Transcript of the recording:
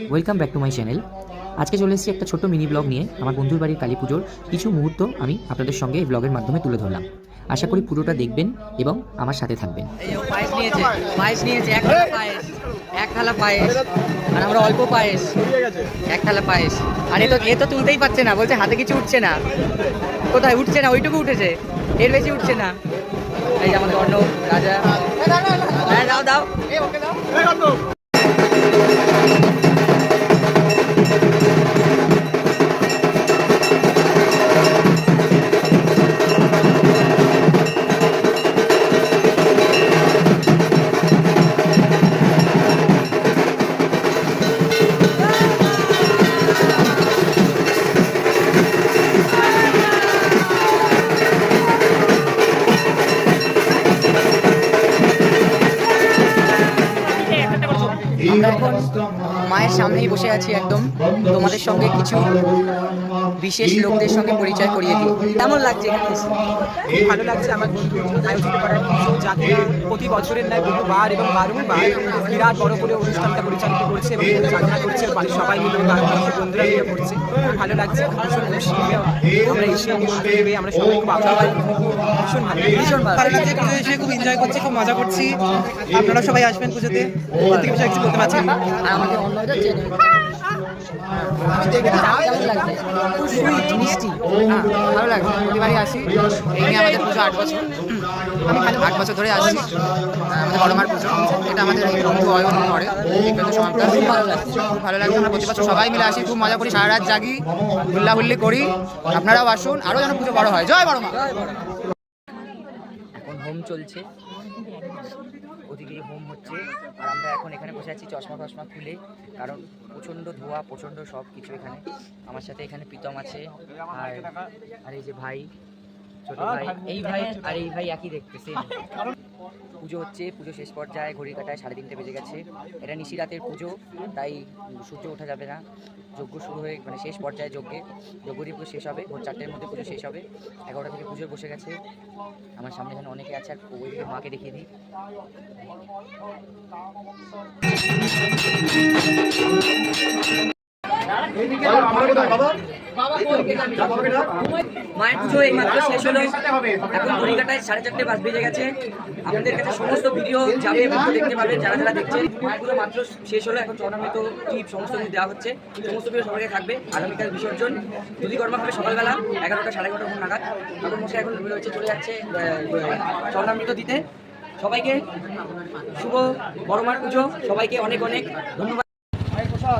Welcome back to my channel. আজকে চলে এসেছি একটা ছোট্ট মিনি ব্লগ নিয়ে। আমার বন্ধুর বাড়ির কালী পুজোর কিছু মুহূর্ত আমি আপনাদের সঙ্গে এই ব্লগের মাধ্যমে তুলে ধরলাম। আশা করি পুরোটা দেখবেন এবং আমার সাথে থাকবেন। পায়েস নিয়েছে এক থালা পায়েস আর আমরা অল্প পায়েস, এক থালা পায়েস। আর এ তো তুলতেই পারছে না, বলছে হাতে কিছু উঠছে না। কোথায় উঠছে না? ওইটুকু উঠেছে, এর বেশি উঠছে না। এই যে আমাদের অর্ণব রাজা, দাও দাও। আমরা এখন মায়ের সামনেই বসে আছি একদম। তোমাদের সঙ্গে কিছু বিশেষ লোকদের সঙ্গে পরিচয় করিয়ে দিই। কেমন লাগছে এখানে এসে? খুব ভালো লাগছে। আমার বন্ধু আয়োজিত করা যাকে প্রতি বছরের ন্যায় বহুবার এবং বারংবার বিরাট বড় করে অনুষ্ঠানটা পরিচালিত করছে এবং সাধনা করছে। বাড়ির সবাই মিলে বন্ধুরা মিলে করছে। খুব ভালো লাগছে, ভীষণ খুশি। আমরা এসে পেয়ে আমরা সবাই খুব আগ্রহ, ভীষণ ভালো লাগছে। পুজো এসে খুব এনজয় করছি, খুব মজা করছি। আপনারা সবাই আসবেন পুজোতে। কিছু বলতে পারছেন? আর আমাদের অন্যদের মিষ্টি ভালো লাগছে। প্রতিবারই আসি। এই নিয়ে আমাদের পুজো 8 বছর, আমি 8 বছর ধরে আসছি। আমাদের বড় মার পুজো, এটা আমাদের এই বন্ধু অয়ন করে বিজ্ঞান সমাপ্ত। খুব ভালো লাগছে, খুব ভালো লাগছে। আমরা প্রতি বছর সবাই মিলে আসি, খুব মজা করি, সারা রাত জাগি, হুল্লাহুল্লি করি। আপনারাও আসুন, আরও যেন পুজো বড় হয়। জয় বড় মা। এখন হোম চলছে, ওদিকে হোম হচ্ছে। আর আমরা এখন এখানে বসে আছি চশমা টশমা খুলে, কারণ প্রচণ্ড ধোঁয়া, প্রচণ্ড সব কিছু এখানে। আমার সাথে এখানে প্রীতম আছে, আর এই যে ভাই, ছোট ভাই, এই ভাই আর এই ভাই একই দেখতেছে। পুজো হচ্ছে, পুজো শেষ পর্যায়ে, ঘড়ির কাটায় 3:30 বেজে গেছে। এটা নিশিরাতের পুজো, তাই সূর্য ওঠা যাবে না। যজ্ঞ শুরু হয়ে মানে শেষ পর্যায়ে যজ্ঞটি পুজো শেষ হবে, ভোর 4টের মধ্যে পুজো শেষ হবে। 11টা থেকে পুজো বসে গেছে। আমার সামনে এখানে অনেকে আছে, আর ওইদিকে মাকে দেখিয়ে দিই। মায়ের পুজো এই মাত্র শেষ হলো, এখন ঘড়িকাটায় 4:30 বাজ বেজে গেছে। আপনাদের কাছে সমস্ত ভিডিও যাবে, দেখতে পাবেন যারা যারা দেখছেন। মায়ের পুজো মাত্র শেষ হলো, এখন চরণামৃত টিপ সমস্ত কিছু দেওয়া হচ্ছে। সমস্ত ভিডিও সবাইকে থাকবে। আগামীকাল বিসর্জন যদি কর্ম হবে সকালবেলা 11টা 11:30 নাগাদ। তখন মশাই এখন রয়েছে, চলে যাচ্ছে চরণামৃত দিতে। সবাইকে শুভ বড় মার পুজো, সবাইকে অনেক অনেক ধন্যবাদ।